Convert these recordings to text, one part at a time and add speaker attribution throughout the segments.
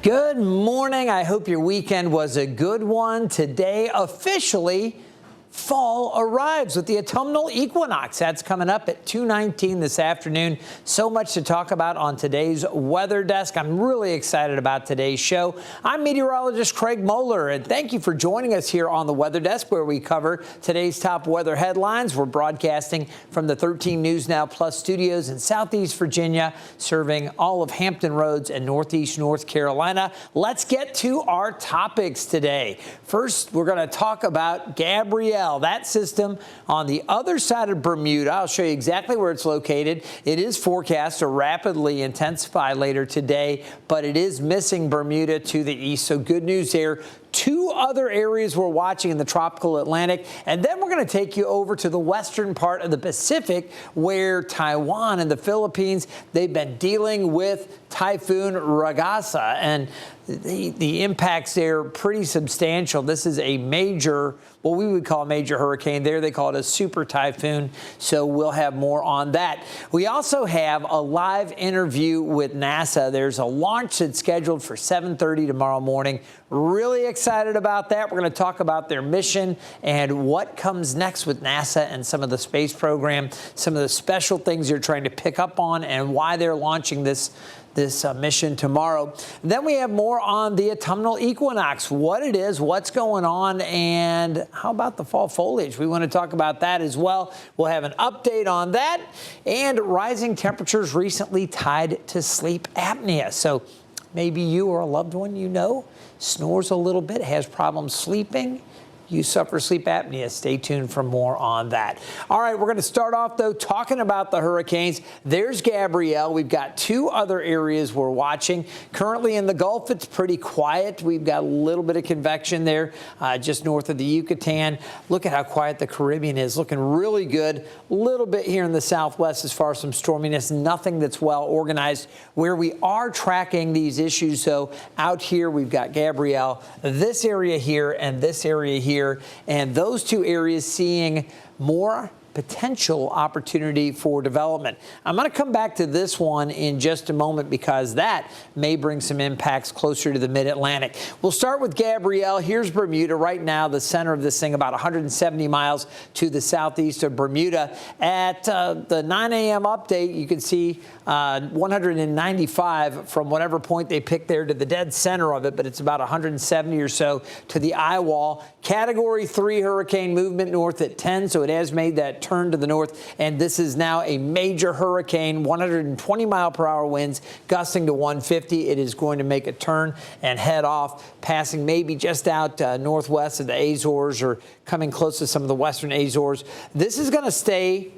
Speaker 1: Good morning. I hope your weekend was a good one. Today, officially, fall arrives with the autumnal equinox. That's coming up at 2:19 this afternoon. So much to talk about on today's Weather Desk. I'm really excited about today's show. I'm meteorologist Craig Moeller, and thank you for joining us here on the Weather Desk, where we cover today's top weather headlines. We're broadcasting from the 13 News Now Plus studios in Southeast Virginia, serving all of Hampton Roads and Northeast North Carolina. Let's get to our topics today. First, we're going to talk about Gabrielle. That system on the other side of Bermuda. I'll show you exactly where it's located. It is forecast to rapidly intensify later today, but it is missing Bermuda to the east. So good news there. Two other areas we're watching in the tropical Atlantic, and then we're going to take you over to the western part of the Pacific, where Taiwan and the Philippines, they've been dealing with Typhoon Ragasa, and the impacts there are pretty substantial. This is a major, what we would call a major hurricane. There they call it a super typhoon, so we'll have more on that. We also have a live interview with NASA. There's a launch that's scheduled for 7:30 tomorrow morning. Really excited about that. We're going to talk about their mission and what comes next with NASA and some of the space program, some of the special things they're trying to pick up on, and why they're launching this mission tomorrow. Then we have more on the autumnal equinox, what it is, what's going on, and how about the fall foliage? We want to talk about that as well. We'll have an update on that, and rising temperatures recently tied to sleep apnea. So maybe you or a loved one you know snores a little bit, has problems sleeping. You suffer sleep apnea. Stay tuned for more on that. All right, we're going to start off, though, talking about the hurricanes. There's Gabrielle. We've got two other areas we're watching. Currently in the Gulf, it's pretty quiet. We've got a little bit of convection there just north of the Yucatan. Look at how quiet the Caribbean is. Looking really good. A little bit here in the southwest as far as some storminess. Nothing that's well organized. Where we are tracking these issues, though, out here we've got Gabrielle, this area here, and this area here. And those two areas seeing more potential opportunity for development. I'm going to come back to this one in just a moment because that may bring some impacts closer to the mid-Atlantic. We'll start with Gabrielle. Here's Bermuda right now, the center of this thing, about 170 miles to the southeast of Bermuda. At the 9 a.m. update, you can see 195 from whatever point they pick there to the dead center of it, but it's about 170 or so to the eye wall. Category 3 hurricane movement north at 10, so it has made that turn to the north, and this is now a major hurricane, 120-mile-per-hour winds, gusting to 150. It is going to make a turn and head off, passing maybe just out northwest of the Azores or coming close to some of the western Azores. This is going to stay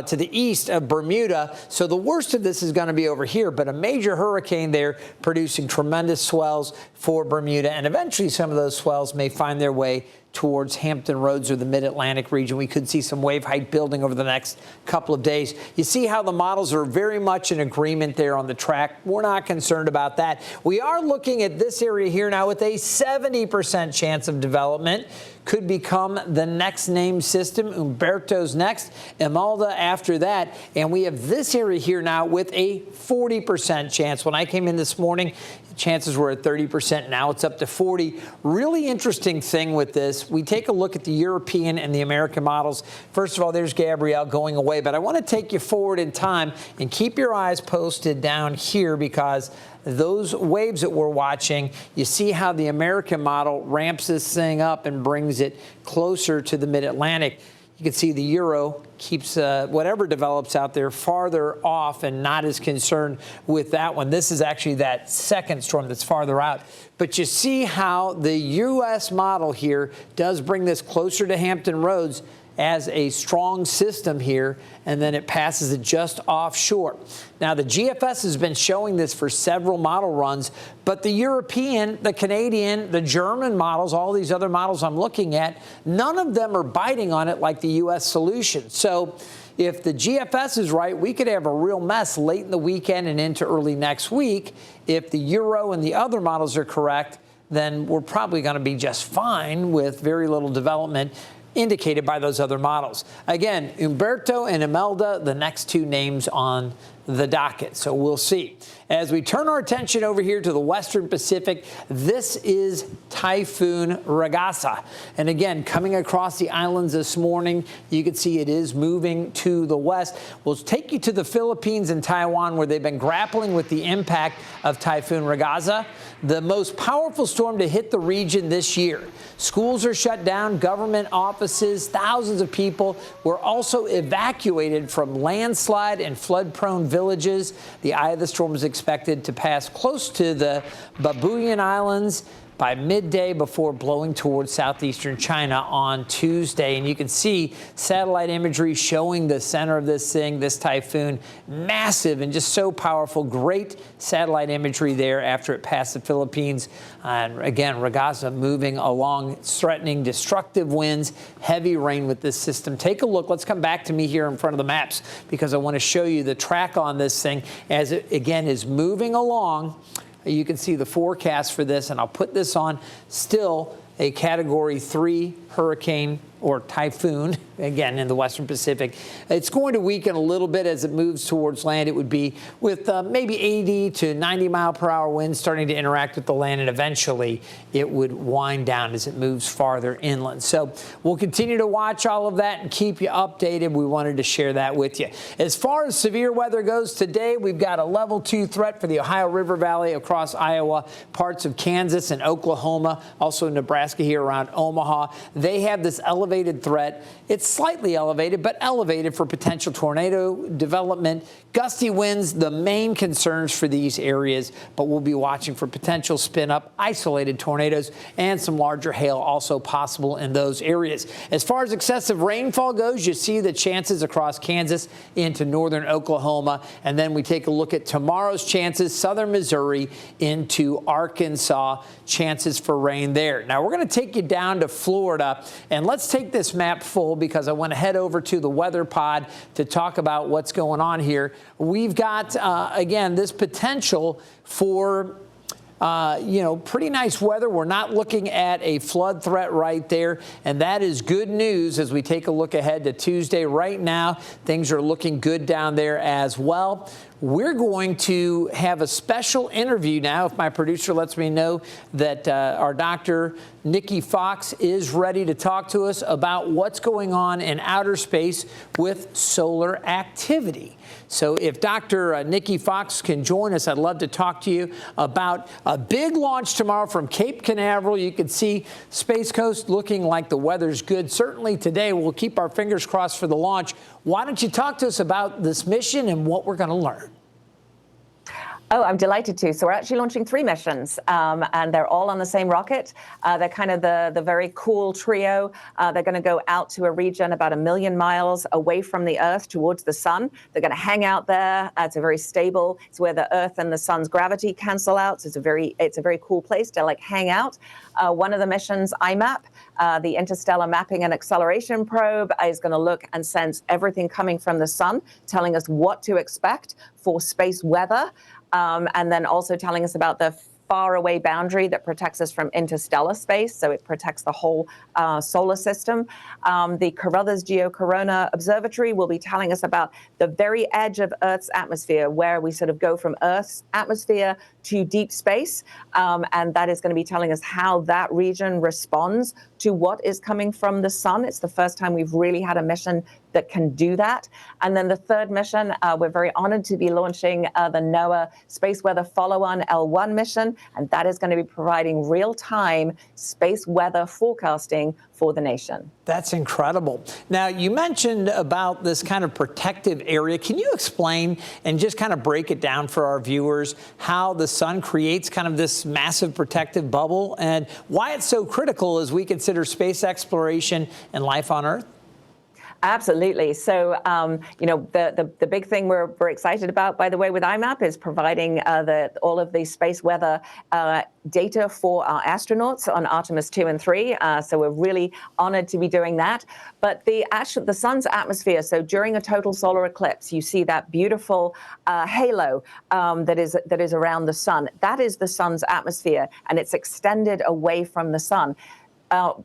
Speaker 1: to the east of Bermuda, so the worst of this is going to be over here, but a major hurricane there producing tremendous swells for Bermuda, and eventually some of those swells may find their way towards Hampton Roads or the mid-Atlantic region. We could see some wave height building over the next couple of days. You see how the models are very much in agreement there on the track. We're not concerned about that. We are looking at this area here now with a 70% chance of development. Could become the next named system. Umberto's next, Imelda after that. And we have this area here now with a 40% chance. When I came in this morning, chances were at 30%. Now it's up to 40. Really interesting thing with this, we take a look at the European and the American models. First of all, there's Gabrielle going away, but I want to take you forward in time and keep your eyes posted down here because those waves that we're watching, you see how the American model ramps this thing up and brings it closer to the mid-Atlantic. You can see the Euro keeps whatever develops out there farther off and not as concerned with that one. This is actually that second storm that's farther out. But you see how the U.S. model here does bring this closer to Hampton Roads as a strong system here, and then it passes it just offshore. Now, the GFS has been showing this for several model runs, but the European, the Canadian, the German models, all these other models I'm looking at, none of them are biting on it like the U.S. solution. So if the GFS is right, we could have a real mess late in the weekend and into early next week. If the Euro and the other models are correct, then we're probably going to be just fine with very little development indicated by those other models. Again, Umberto and Imelda, the next two names on the docket. So we'll see. As we turn our attention over here to the Western Pacific, this is Typhoon Ragasa. And again, coming across the islands this morning, you can see it is moving to the west. We'll take you to the Philippines and Taiwan, where they've been grappling with the impact of Typhoon Ragasa, the most powerful storm to hit the region this year. Schools are shut down, government offices, thousands of people were also evacuated from landslide and flood-prone villages. The eye of the storm is expected to pass close to the Babuyan Islands by midday before blowing towards southeastern China on Tuesday. And you can see satellite imagery showing the center of this thing, this typhoon, massive and just so powerful. Great satellite imagery there after it passed the Philippines. And again, Ragasa moving along, threatening destructive winds, heavy rain with this system. Take a look. Let's come back to me here in front of the maps, because I want to show you the track on this thing as it, again, is moving along. You can see the forecast for this, and I'll put this on, still a Category 3 hurricane or typhoon, again, in the Western Pacific. It's going to weaken a little bit as it moves towards land. It would be with maybe 80 to 90 mile per hour winds starting to interact with the land, and eventually it would wind down as it moves farther inland. So we'll continue to watch all of that and keep you updated. We wanted to share that with you. As far as severe weather goes today, we've got a level 2 threat for the Ohio River Valley across Iowa, parts of Kansas and Oklahoma, also Nebraska here around Omaha. They have this elevated threat. It's slightly elevated, but elevated for potential tornado development. Gusty winds, the main concerns for these areas, but we'll be watching for potential spin-up, isolated tornadoes, and some larger hail also possible in those areas. As far as excessive rainfall goes, you see the chances across Kansas into northern Oklahoma, and then we take a look at tomorrow's chances, southern Missouri into Arkansas, chances for rain there. Now, we're going to take you down to Florida, and let's take this map full, because I want to head over to the weather pod to talk about what's going on here. We've got, again, this potential for pretty nice weather. We're not looking at a flood threat right there, and that is good news as we take a look ahead to Tuesday. Right now, things are looking good down there as well. We're going to have a special interview now, if my producer lets me know that our Dr. Nikki Fox is ready to talk to us about what's going on in outer space with solar activity. So if Dr. Nikki Fox can join us, I'd love to talk to you about a big launch tomorrow from Cape Canaveral. You can see Space Coast looking like the weather's good. Certainly today, we'll keep our fingers crossed for the launch. Why don't you talk to us about this mission and what we're going to learn?
Speaker 2: Oh, I'm delighted to. So we're actually launching 3 missions, and they're all on the same rocket. They're kind of the very cool trio. They're going to go out to a region about 1 million miles away from the Earth towards the sun. They're going to hang out there. It's a very stable. It's where the Earth and the sun's gravity cancel out. So it's a very cool place to like hang out. One of the missions, IMAP, the Interstellar Mapping and Acceleration Probe, is going to look and sense everything coming from the sun, telling us what to expect for space weather. And then also telling us about the faraway boundary that protects us from interstellar space, so it protects the whole solar system. The Carruthers Geocorona Observatory will be telling us about the very edge of Earth's atmosphere, where we sort of go from Earth's atmosphere to deep space, and that is going to be telling us how that region responds to what is coming from the sun. It's the first time we've really had a mission that can do that. And then the third mission, we're very honored to be launching the NOAA Space Weather Follow-On L1 mission, and that is going to be providing real-time space weather forecasting for the nation.
Speaker 1: That's incredible. Now, you mentioned about this kind of protective area. Can you explain and just kind of break it down for our viewers how the sun creates kind of this massive protective bubble and why it's so critical as we consider space exploration and life on Earth?
Speaker 2: Absolutely. So, the big thing we're excited about, by the way, with IMAP is providing all of the space weather data for our astronauts on Artemis 2 and 3. So we're really honored to be doing that. But the sun's atmosphere, so during a total solar eclipse, you see that beautiful halo that is around the sun. That is the sun's atmosphere, and it's extended away from the sun.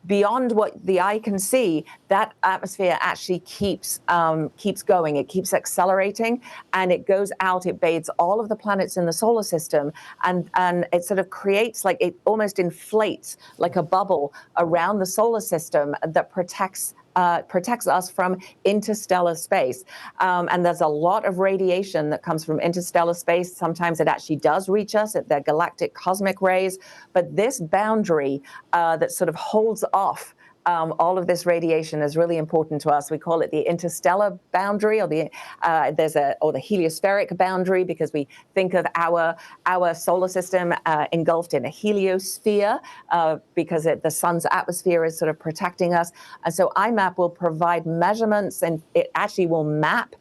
Speaker 2: beyond what the eye can see, that atmosphere actually keeps going. It keeps accelerating, and it goes out. It bathes all of the planets in the solar system, and it sort of creates, like, it almost inflates like a bubble around the solar system that protects us from interstellar space. And there's a lot of radiation that comes from interstellar space. Sometimes it actually does reach us at the galactic cosmic rays. But this boundary that sort of holds off all of this radiation is really important to us. We call it the interstellar boundary, or the heliospheric boundary, because we think of our solar system engulfed in a heliosphere, because the sun's atmosphere is sort of protecting us. And so IMAP will provide measurements, and it actually will map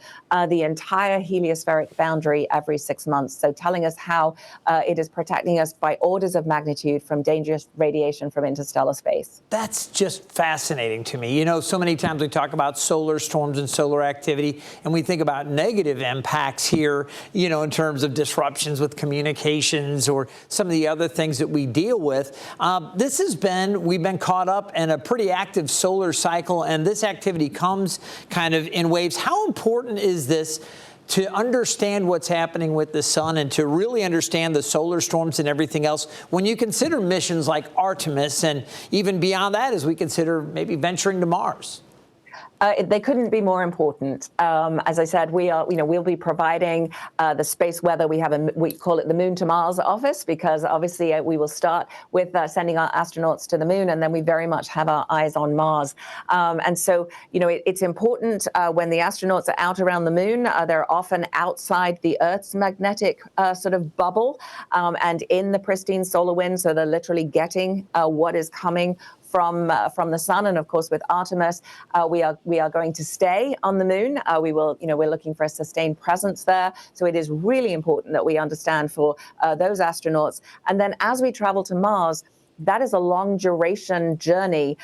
Speaker 2: the entire heliospheric boundary every 6 months. So telling us how it is protecting us by orders of magnitude from dangerous radiation from interstellar space.
Speaker 1: That's just fascinating to me. You know, so many times we talk about solar storms and solar activity, and we think about negative impacts here, you know, in terms of disruptions with communications or some of the other things that we deal with. We've been caught up in a pretty active solar cycle, and this activity comes kind of in waves. How important is this to understand what's happening with the sun and to really understand the solar storms and everything else when you consider missions like Artemis, and even beyond that as we consider maybe venturing to Mars?
Speaker 2: They couldn't be more important. As I said, we'll be providing the space weather. We call it the Moon to Mars office, because obviously we will start with sending our astronauts to the moon, and then we very much have our eyes on Mars. And so, you know, it's important when the astronauts are out around the moon. They're often outside the Earth's magnetic sort of bubble, and in the pristine solar wind, so they're literally getting what is coming from the sun. And of course, with Artemis, we are going to stay on the moon. We're looking for a sustained presence there. So it is really important that we understand for those astronauts. And then as we travel to Mars, that is a long duration journey,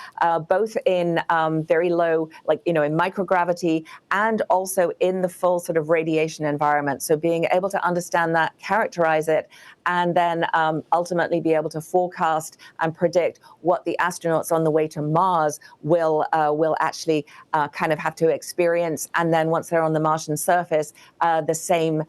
Speaker 2: both in very low, in microgravity, and also in the full sort of radiation environment. So being able to understand that, characterize it, and then ultimately be able to forecast and predict what the astronauts on the way to Mars will actually kind of have to experience. And then once they're on the Martian surface, the same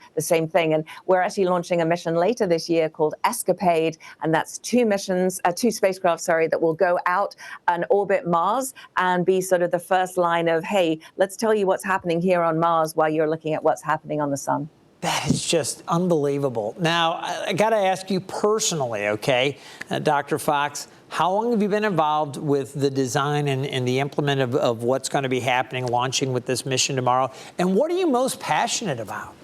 Speaker 2: thing. And we're actually launching a mission later this year called Escapade, and that's two spacecraft, that will go out and orbit Mars and be sort of the first line of, hey, let's tell you what's happening here on Mars while you're looking at what's happening on the sun.
Speaker 1: That is just unbelievable. Now, I got to ask you personally, okay, Dr. Fox, how long have you been involved with the design and the implement of what's going to be happening, launching with this mission tomorrow? And what are you most passionate about?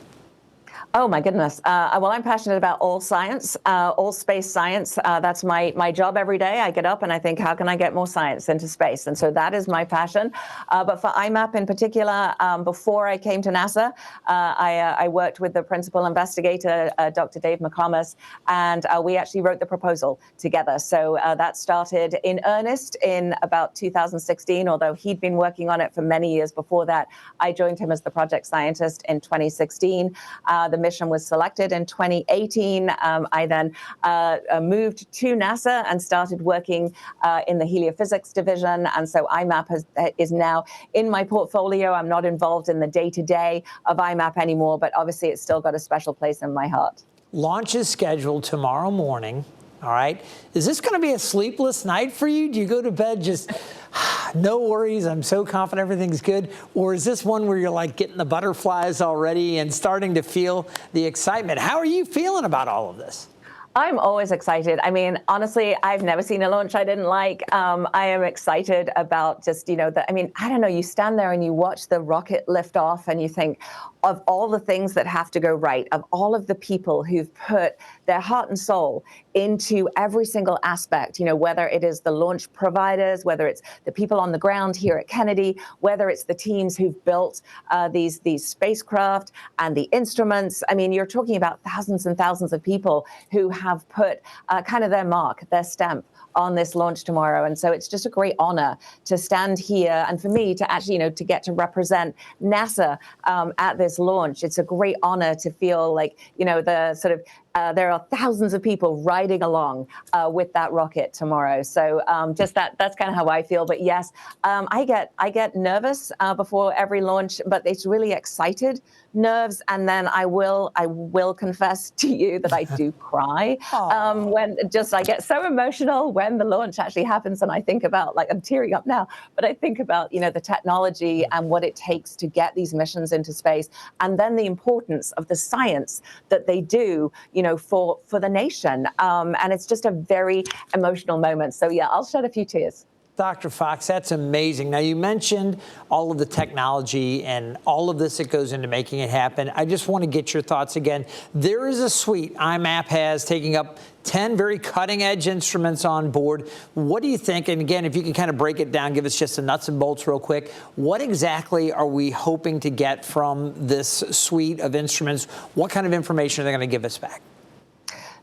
Speaker 2: Oh, my goodness. Well, I'm passionate about all science, all space science. That's my job every day. I get up and I think, how can I get more science into space? And so that is my passion. But for IMAP in particular, before I came to NASA, I worked with the principal investigator, Dr. Dave McComas, and we actually wrote the proposal together. So that started in earnest in about 2016, although he'd been working on it for many years before that. I joined him as the project scientist in 2016. The mission was selected in 2018. I then moved to NASA and started working in the heliophysics division. And so IMAP is now in my portfolio. I'm not involved in the day-to-day of IMAP anymore, but obviously it's still got a special place in my heart.
Speaker 1: Launch is scheduled tomorrow morning. All right. Is this going to be a sleepless night for you? Do you go to bed just, no worries, I'm so confident everything's good? Or is this one where you're like getting the butterflies already and starting to feel the excitement? How are you feeling about all of this?
Speaker 2: I'm always excited. I mean, honestly, I've never seen a launch I didn't like. I am excited about just, I don't know, you stand there and you watch the rocket lift off and you think of all the things that have to go right, of all of the people who've put their heart and soul into every single aspect, whether it is the launch providers, whether it's the people on the ground here at Kennedy, whether it's the teams who've built these spacecraft and the instruments. I mean, you're talking about thousands and thousands of people who have put kind of their mark, their stamp on this launch tomorrow. And so it's just a great honor to stand here and for me to actually, to get to represent NASA at this launch. It's a great honor to feel like, the sort of there are thousands of people riding along with that rocket tomorrow. So just that's kind of how I feel. But yes, I get nervous before every launch, but it's really excited nerves. And then I will confess to you that I do cry when I get so emotional when the launch actually happens. And I think about, like, I'm tearing up now, but I think about, the technology and what it takes to get these missions into space. And then the importance of the science that they do, for the nation. And it's just a very emotional moment. So yeah, I'll shed a few tears.
Speaker 1: Dr. Fox, that's amazing. Now, you mentioned all of the technology and all of this that goes into making it happen. I just want to get your thoughts again. There is a suite IMAP has taking up 10 very cutting-edge instruments on board. What do you think? And again, if you can kind of break it down, give us just the nuts and bolts real quick. What exactly are we hoping to get from this suite of instruments? What kind of information are they going to give us back?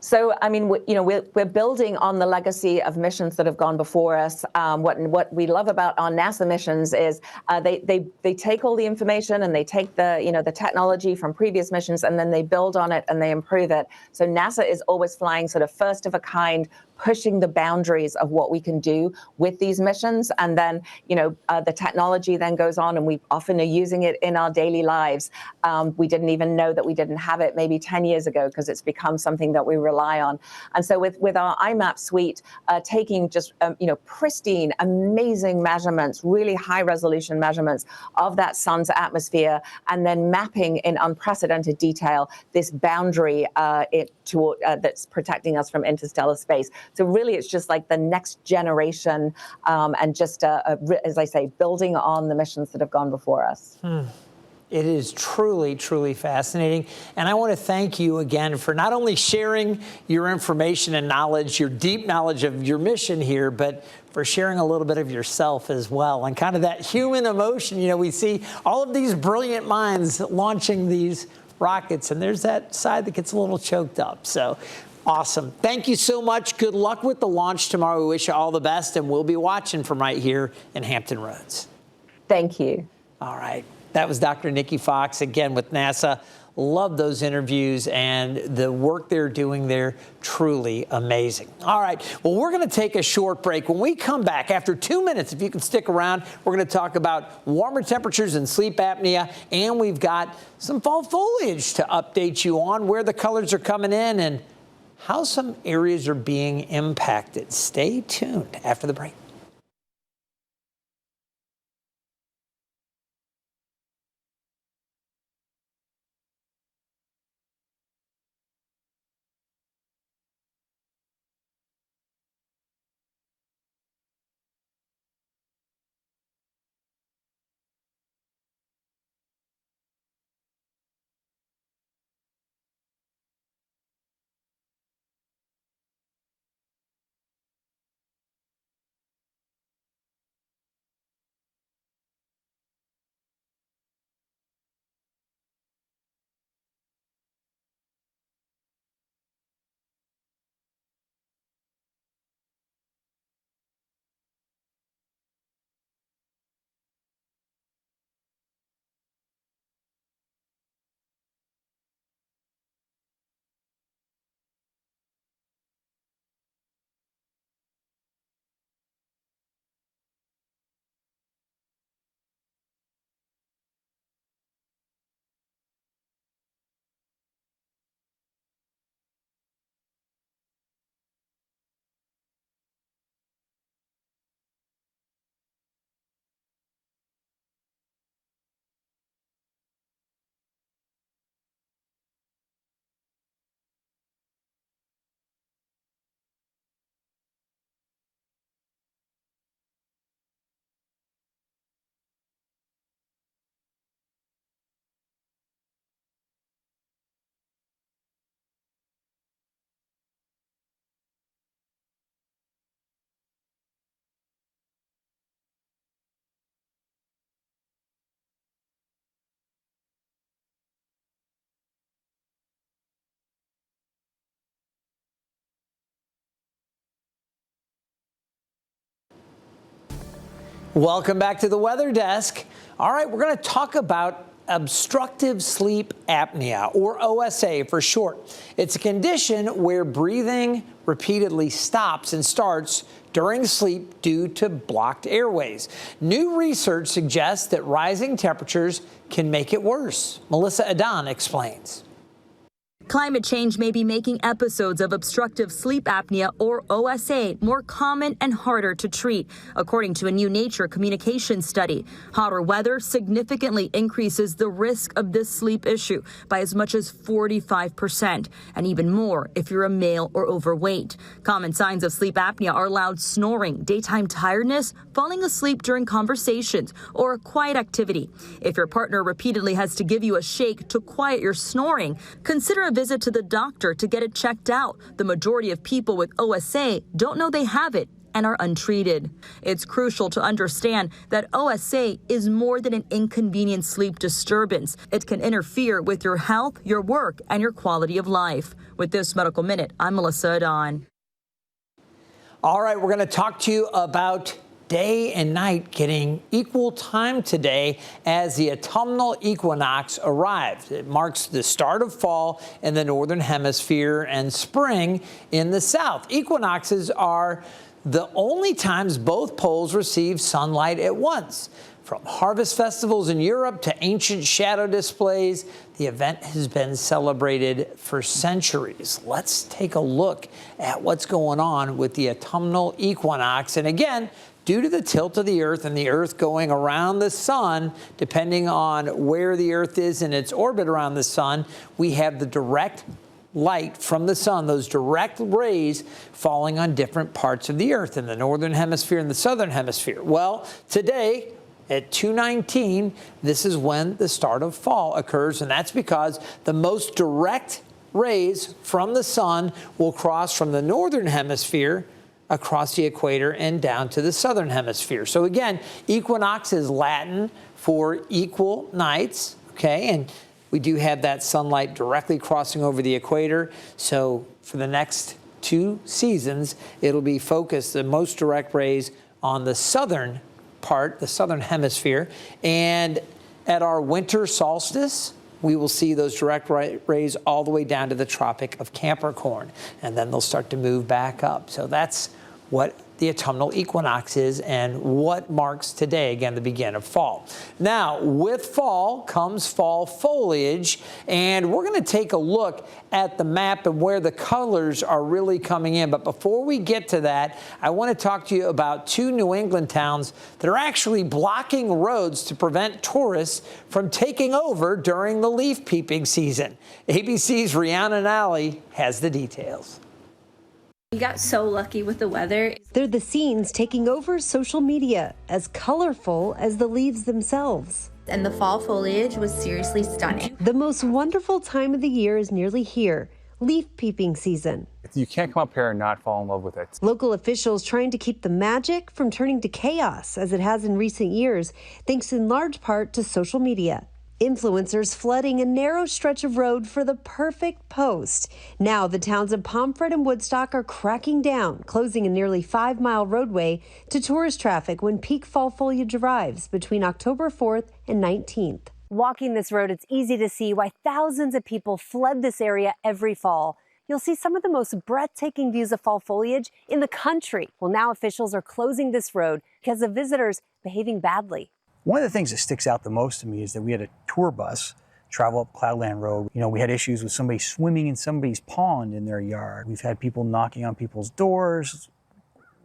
Speaker 2: So, I mean, we're building on the legacy of missions that have gone before us. What we love about our NASA missions is they take all the information and they take the technology from previous missions, and then they build on it and they improve it. So NASA is always flying sort of first of a kind, pushing the boundaries of what we can do with these missions. And then, the technology then goes on, and we often are using it in our daily lives. We didn't even know that we didn't have it maybe 10 years ago, because it's become something that we rely on. And so with our IMAP suite, taking just, pristine, amazing measurements, really high resolution measurements of that sun's atmosphere, and then mapping in unprecedented detail this boundary that's protecting us from interstellar space. So really, it's just like the next generation, and just, as I say, building on the missions that have gone before us.
Speaker 1: It is truly, truly fascinating. And I want to thank you again for not only sharing your information and knowledge, your deep knowledge of your mission here, but for sharing a little bit of yourself as well, and kind of that human emotion. We see all of these brilliant minds launching these rockets, and there's that side that gets a little choked up. So awesome. Thank you so much. Good luck with the launch tomorrow. We wish you all the best, and we'll be watching from right here in Hampton Roads.
Speaker 2: Thank you.
Speaker 1: All right. That was Dr. Nikki Fox, again, with NASA. Love those interviews, and the work they're doing there, truly amazing. All right. Well, we're going to take a short break. When we come back, after 2 minutes, if you can stick around, we're going to talk about warmer temperatures and sleep apnea, and we've got some fall foliage to update you on, where the colors are coming in, and how some areas are being impacted. Stay tuned after the break. Welcome back to the Weather Desk. All right, we're going to talk about obstructive sleep apnea, or OSA for short. It's a condition where breathing repeatedly stops and starts during sleep due to blocked airways. New research suggests that rising temperatures can make it worse. Melissa Adan explains.
Speaker 3: Climate change may be making episodes of obstructive sleep apnea, or OSA, more common and harder to treat, according to a new Nature Communications study. Hotter weather significantly increases the risk of this sleep issue by as much as 45%, and even more if you're a male or overweight. Common signs of sleep apnea are loud snoring, daytime tiredness, falling asleep during conversations, or quiet activity. If your partner repeatedly has to give you a shake to quiet your snoring, consider a visit to the doctor to get it checked out. The majority of people with OSA don't know they have it and are untreated. It's crucial to understand that OSA is more than an inconvenient sleep disturbance. It can interfere with your health, your work, and your quality of life. With this Medical Minute, I'm Melissa Adan.
Speaker 1: All right, we're going to talk to you about day and night getting equal time today as the autumnal equinox arrives. It marks the start of fall in the northern hemisphere and spring in the south. Equinoxes are the only times both poles receive sunlight at once. From harvest festivals in Europe to ancient shadow displays, the event has been celebrated for centuries. Let's take a look at what's going on with the autumnal equinox. And again, due to the tilt of the Earth and the Earth going around the sun, depending on where the Earth is in its orbit around the sun, we have the direct light from the sun, those direct rays falling on different parts of the Earth in the northern hemisphere and the southern hemisphere. Well, today at 2:19, this is when the start of fall occurs, and that's because the most direct rays from the sun will cross from the northern hemisphere across the equator and down to the southern hemisphere. So again, equinox is Latin for equal nights, okay? And we do have that sunlight directly crossing over the equator. So for the next 2 seasons, it'll be focused, the most direct rays on the southern part, the southern hemisphere. And at our winter solstice, we will see those direct rays all the way down to the Tropic of Capricorn, and then they'll start to move back up. So that's what the autumnal equinox is and what marks today, again, the beginning of fall. Now, with fall comes fall foliage, and we're going to take a look at the map and where the colors are really coming in. But before we get to that, I want to talk to you about 2 New England towns that are actually blocking roads to prevent tourists from taking over during the leaf peeping season. ABC's Rihanna Nally has the details.
Speaker 4: We got so lucky with the weather.
Speaker 5: They're the scenes taking over social media, as colorful as the leaves themselves.
Speaker 4: And the fall foliage was seriously stunning.
Speaker 5: The most wonderful time of the year is nearly here, leaf peeping season.
Speaker 6: You can't come up here and not fall in love with it.
Speaker 5: Local officials trying to keep the magic from turning to chaos, as it has in recent years, thanks in large part to social media. Influencers flooding a narrow stretch of road for the perfect post. Now the towns of Pomfret and Woodstock are cracking down, closing a nearly 5-mile roadway to tourist traffic when peak fall foliage arrives between October 4th and 19th. Walking this road, it's easy to see why thousands of people flood this area every fall. You'll see some of the most breathtaking views of fall foliage in the country. Well, now officials are closing this road because of visitors behaving badly.
Speaker 7: One of the things that sticks out the most to me is that we had a tour bus travel up Cloudland Road. You know, we had issues with somebody swimming in somebody's pond in their yard. We've had people knocking on people's doors,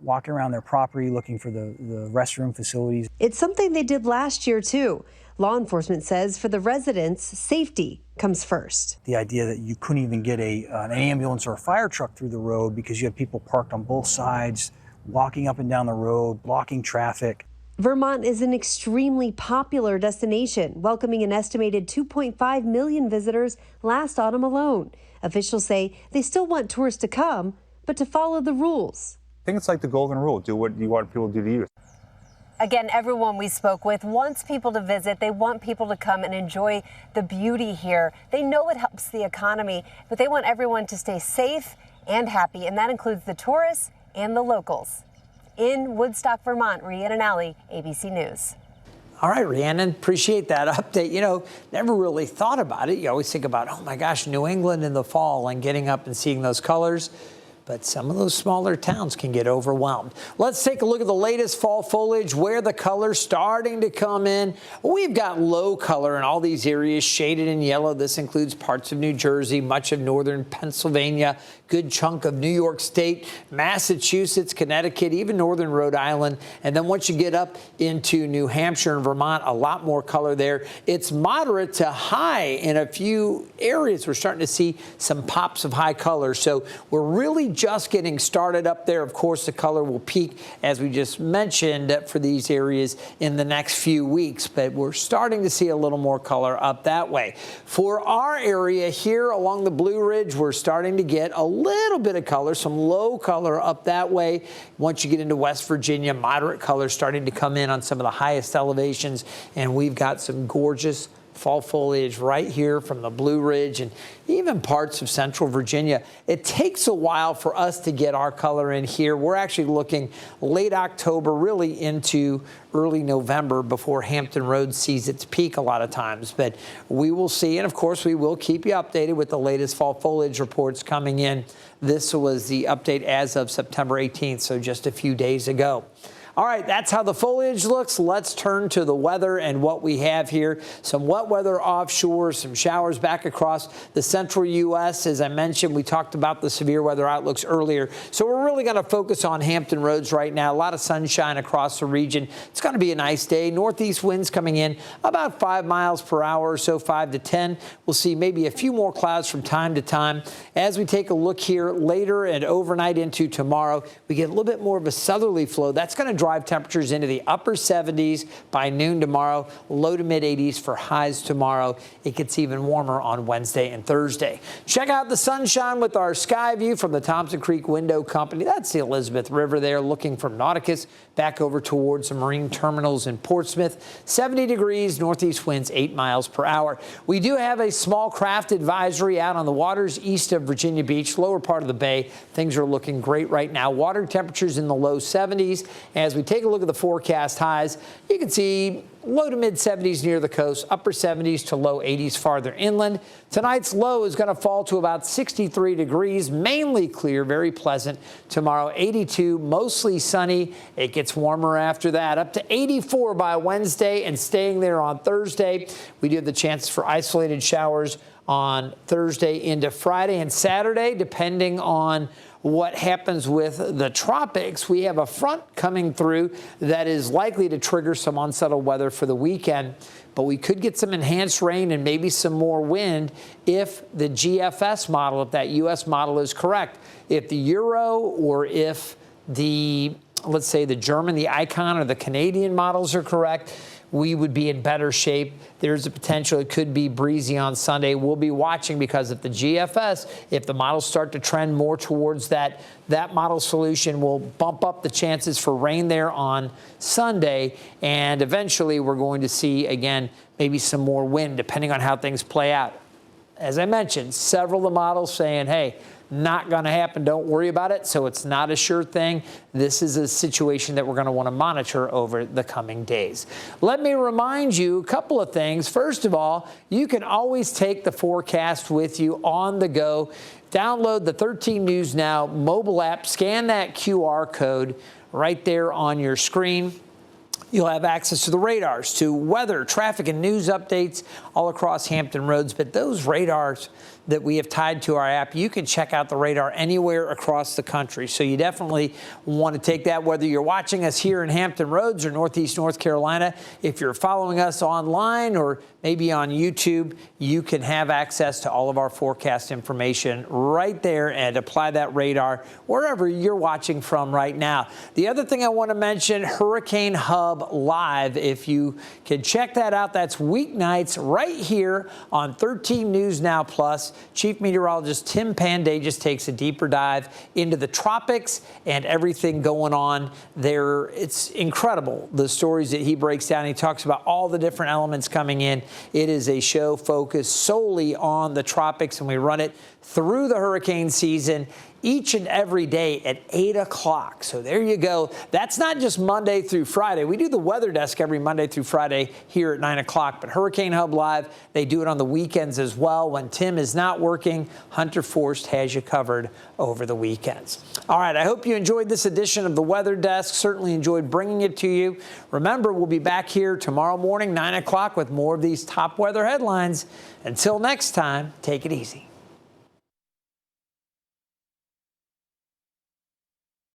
Speaker 7: walking around their property looking for the restroom facilities.
Speaker 5: It's something they did last year, too. Law enforcement says for the residents, safety comes first.
Speaker 7: The idea that you couldn't even get an ambulance or a fire truck through the road because you had people parked on both sides, walking up and down the road, blocking traffic.
Speaker 5: Vermont is an extremely popular destination, welcoming an estimated 2.5 million visitors last autumn alone. Officials say they still want tourists to come, but to follow the rules.
Speaker 6: I think it's like the golden rule. Do what you want people to do to you.
Speaker 5: Again, everyone we spoke with wants people to visit. They want people to come and enjoy the beauty here. They know it helps the economy, but they want everyone to stay safe and happy, and that includes the tourists and the locals. In Woodstock, Vermont, Rhiannon Alley, ABC News.
Speaker 1: All right, Rhiannon, appreciate that update. You know, never really thought about it. You always think about, oh my gosh, New England in the fall and getting up and seeing those colors. But some of those smaller towns can get overwhelmed. Let's take a look at the latest fall foliage, where the color's starting to come in. We've got low color in all these areas, shaded in yellow. This includes parts of New Jersey, much of northern Pennsylvania, good chunk of New York State, Massachusetts, Connecticut, even northern Rhode Island. And then once you get up into New Hampshire and Vermont, a lot more color there. It's moderate to high in a few areas. We're starting to see some pops of high color. So we're really just getting started up there. Of course, the color will peak, as we just mentioned, for these areas in the next few weeks. But we're starting to see a little more color up that way. For our area here along the Blue Ridge, we're starting to get a little bit of color, some low color up that way. Once you get into West Virginia, moderate color starting to come in on some of the highest elevations. And we've got some gorgeous fall foliage right here from the Blue Ridge and even parts of central Virginia. It takes a while for us to get our color in here. We're actually looking late October, really into early November before Hampton Roads sees its peak a lot of times. But we will see, and of course we will keep you updated with the latest fall foliage reports coming in. This was the update as of September 18th, so just a few days ago. All right, that's how the foliage looks. Let's turn to the weather and what we have here. Some wet weather offshore, some showers back across the central U.S. As I mentioned, we talked about the severe weather outlooks earlier. So we're really going to focus on Hampton Roads right now. A lot of sunshine across the region. It's going to be a nice day. Northeast winds coming in about 5 miles per hour or so, 5 to 10. We'll see maybe a few more clouds from time to time. As we take a look here later and overnight into tomorrow, we get a little bit more of a southerly flow. That's going to drive temperatures into the upper 70s by noon tomorrow, low to mid 80s for highs tomorrow. It gets even warmer on Wednesday and Thursday. Check out the sunshine with our sky view from the Thompson Creek Window Company. That's the Elizabeth River there, looking from Nauticus back over towards the marine terminals in Portsmouth. 70 degrees, northeast winds 8 miles per hour. We do have a small craft advisory out on the waters east of Virginia Beach, lower part of the bay. Things are looking great right now. Water temperatures in the low 70s. As we take a look at the forecast highs, you can see low to mid 70s near the coast, upper 70s to low 80s farther inland. Tonight's low is going to fall to about 63 degrees, mainly clear, very pleasant. Tomorrow, 82, mostly sunny. It gets warmer after that, up to 84 by Wednesday and staying there on Thursday. We do have the chances for isolated showers on Thursday into Friday and Saturday, depending on what happens with the tropics. We have a front coming through that is likely to trigger some unsettled weather for the weekend, but we could get some enhanced rain and maybe some more wind if the GFS model, if that U.S. model is correct. If the Euro or if the, let's say the German, the Icon or the Canadian models are correct, we would be in better shape. There's a potential it could be breezy on Sunday. We'll be watching because if the GFS, if the models start to trend more towards that model solution, will bump up the chances for rain there on Sunday. And eventually we're going to see, again, maybe some more wind depending on how things play out. As I mentioned, several of the models saying, hey, not going to happen. Don't worry about it. So it's not a sure thing. This is a situation that we're going to want to monitor over the coming days. Let me remind you a couple of things. First of all, you can always take the forecast with you on the go. Download the 13 News Now mobile app. Scan that QR code right there on your screen. You'll have access to the radars, to weather, traffic, and news updates all across Hampton Roads. But those radars that we have tied to our app, you can check out the radar anywhere across the country. So you definitely want to take that, whether you're watching us here in Hampton Roads or Northeast North Carolina. If you're following us online or maybe on YouTube, you can have access to all of our forecast information right there and apply that radar wherever you're watching from right now. The other thing I want to mention, Hurricane Hub Live. If you can check that out, that's weeknights right here on 13 News Now Plus. Chief Meteorologist Tim Panday just takes a deeper dive into the tropics and everything going on there. It's incredible, the stories that he breaks down. He talks about all the different elements coming in. It is a show focused solely on the tropics, and we run it through the hurricane season each and every day at 8 o'clock. So there you go. That's not just Monday through Friday. We do the weather desk every Monday through Friday here at 9 o'clock, but Hurricane Hub Live, they do it on the weekends as well. When Tim is not working, Hunter Forst has you covered over the weekends. All right, I hope you enjoyed this edition of the Weather Desk. Certainly enjoyed bringing it to you. Remember, we'll be back here tomorrow morning, 9 o'clock, with more of these top weather headlines. Until next time, take it easy.